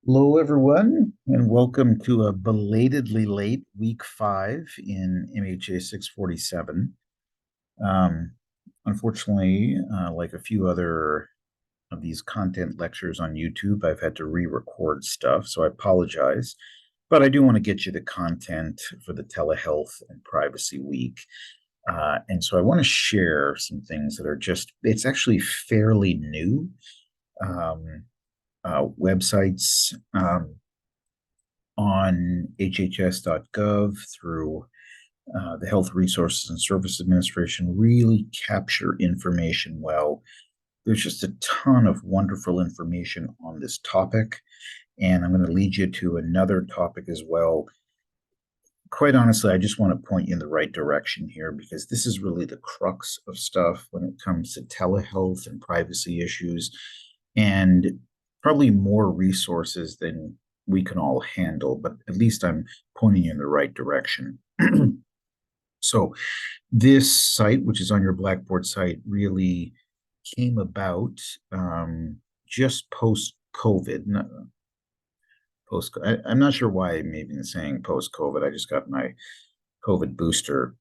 Hello, everyone, and welcome to a belatedly late week 5 in MHA647. Um, Unfortunately, like a few other of these content lectures on YouTube, I've had to re-record stuff, so I apologize. But I do want to get you the content for the Telehealth and Privacy Week. And so I want to share some things that are it's actually fairly new. Um, Websites on HHS.gov through the Health Resources and Service Administration really capture information well. There's just a ton of wonderful information on this topic, and I'm going to lead you to another topic as well. Quite honestly, I just want to point you in the right direction here because this is really the crux of stuff when it comes to telehealth and privacy issues, and probably more resources than we can all handle, but at least I'm pointing you in the right direction. So, this site, which is on your Blackboard site, really came about just post COVID. I'm not sure why I'm even saying post COVID. I just got my COVID booster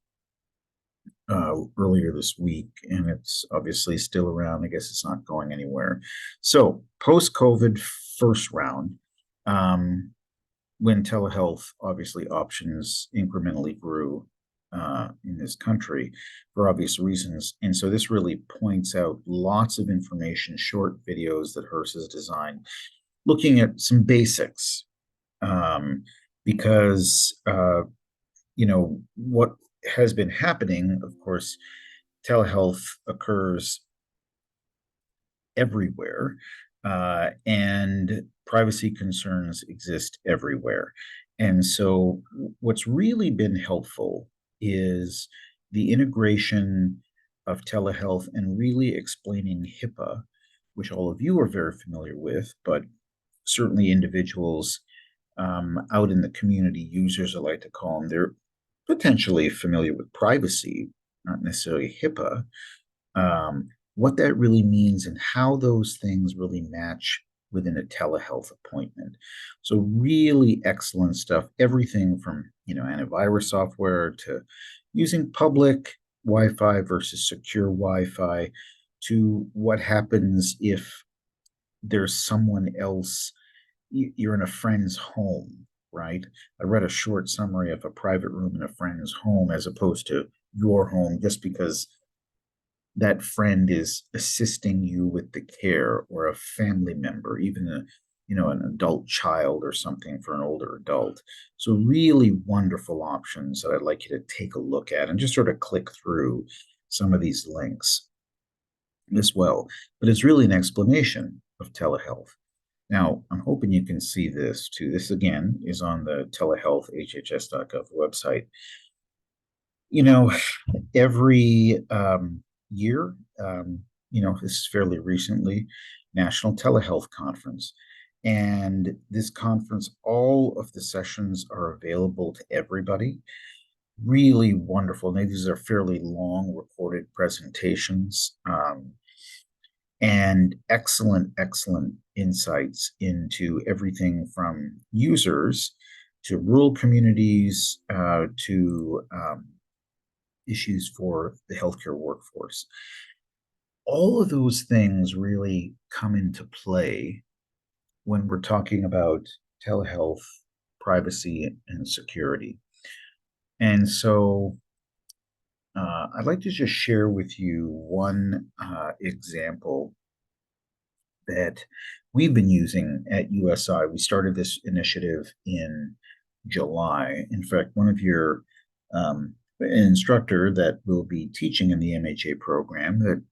earlier this week, and it's obviously still around. I guess it's not going anywhere. So, post COVID first round, um, when telehealth obviously options incrementally grew in this country for obvious reasons. And so this really points out lots of information, short videos that HRSA has designed, looking at some basics. Um, because what has been happening, of course, telehealth occurs everywhere, and privacy concerns exist everywhere. And so, what's really been helpful is the integration of telehealth and really explaining HIPAA, which all of you are very familiar with, but certainly individuals out in the community, users I like to call them, they're potentially familiar with privacy, not necessarily HIPAA. What that really means and how those things really match within a telehealth appointment. So really excellent stuff. Everything from antivirus software to using public Wi-Fi versus secure Wi-Fi to what happens if there's someone else. You're in a friend's home, right? I read a short summary of a private room in a friend's home as opposed to your home, just because that friend is assisting you with the care, or a family member, even an adult child or something for an older adult. So really wonderful options that I'd like you to take a look at and just sort of click through some of these links as well. But it's really an explanation of telehealth. Now, I'm hoping you can see this too. This again is on the telehealth hhs.gov website. Every year, this is fairly recently, National Telehealth Conference. And this conference, all of the sessions are available to everybody. Really wonderful. Now, these are fairly long recorded presentations, and excellent, excellent insights into everything from users to rural communities to issues for the healthcare workforce. All of those things really come into play when we're talking about telehealth, privacy, and security. And so I'd like to just share with you one example that we've been using at USI. We started this initiative in July. In fact, one of your an instructor that will be teaching in the MHA program that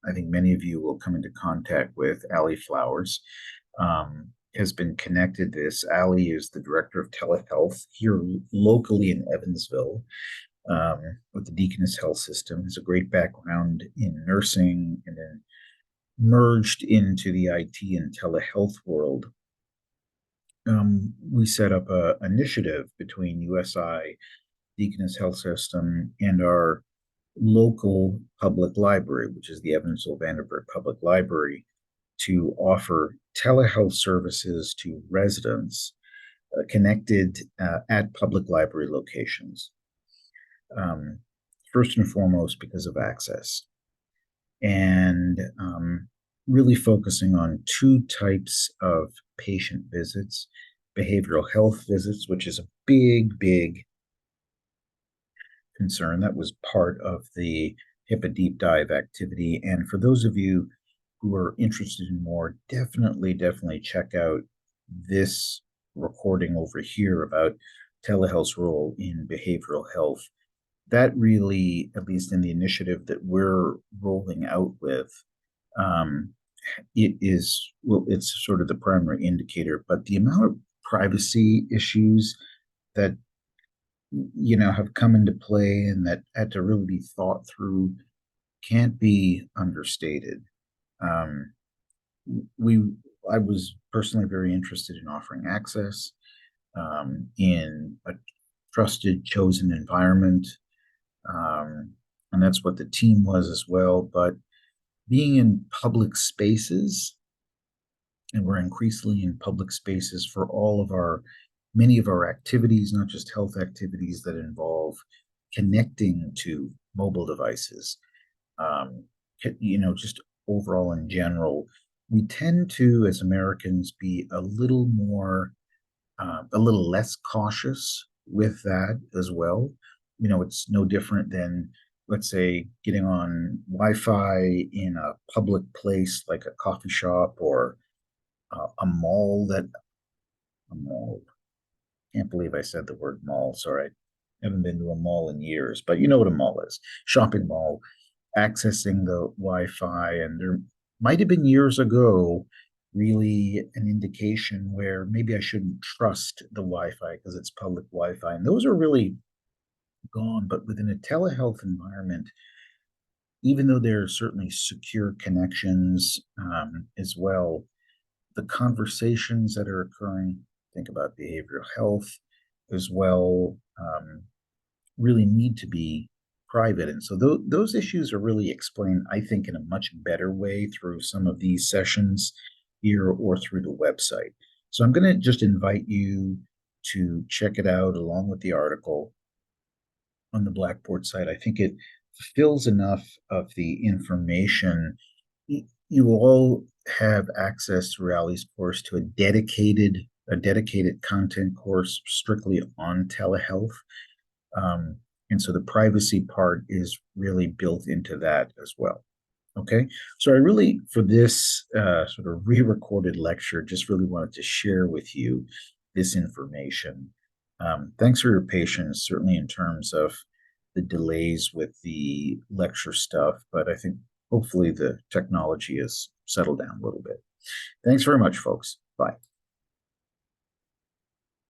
I think many of you will come into contact with, Allie Flowers, has been connected to this. Allie is the director of telehealth here locally in Evansville with the Deaconess Health System. Has a great background in nursing and then merged into the IT and telehealth world. We set up an initiative between USI, Deaconess Health System, and our local public library, which is the Evansville Vanderbilt Public Library, to offer telehealth services to residents connected at public library locations. Um, First and foremost, because of access, and really focusing on two types of patient visits: behavioral health visits, which is a big concern. That was part of the HIPAA deep dive activity. And for those of you who are interested in more, definitely check out this recording over here about telehealth's role in behavioral health. That really, at least in the initiative that we're rolling out with, um, it is, well, it's sort of the primary indicator, but the amount of privacy issues that have come into play and that had to really be thought through can't be understated. Um, we I was personally very interested in offering access in a trusted, chosen environment, um, and that's what the team was as well. But being in public spaces, and we're increasingly in public spaces for all of our many of our activities, not just health activities that involve connecting to mobile devices. Um, just overall in general, we tend to, as Americans, be a little less cautious with that as well. It's no different than, let's say, getting on Wi-Fi in a public place like a coffee shop or a mall. A mall. Can't believe I said the word mall. Sorry, I haven't been to a mall in years, but you know what a mall is. Shopping mall, accessing the Wi-Fi, and there might have been years ago really an indication where maybe I shouldn't trust the Wi-Fi because it's public Wi-Fi, and those are really gone. But within a telehealth environment, even though there are certainly secure connections as well, the conversations that are occurring, think about behavioral health as well, really need to be private. And so those issues are really explained, I think, in a much better way through some of these sessions here or through the website. So I'm going to just invite you to check it out along with the article on the Blackboard site. I think it fulfills enough of the information. You will all have access through Ali's course to a dedicated content course strictly on telehealth. Um, and so the privacy part is really built into that as well. Okay. So I really, for this sort of re-recorded lecture, just really wanted to share with you this information. Thanks for your patience, certainly in terms of the delays with the lecture stuff, but I think hopefully the technology has settled down a little bit. Thanks very much, folks. Bye.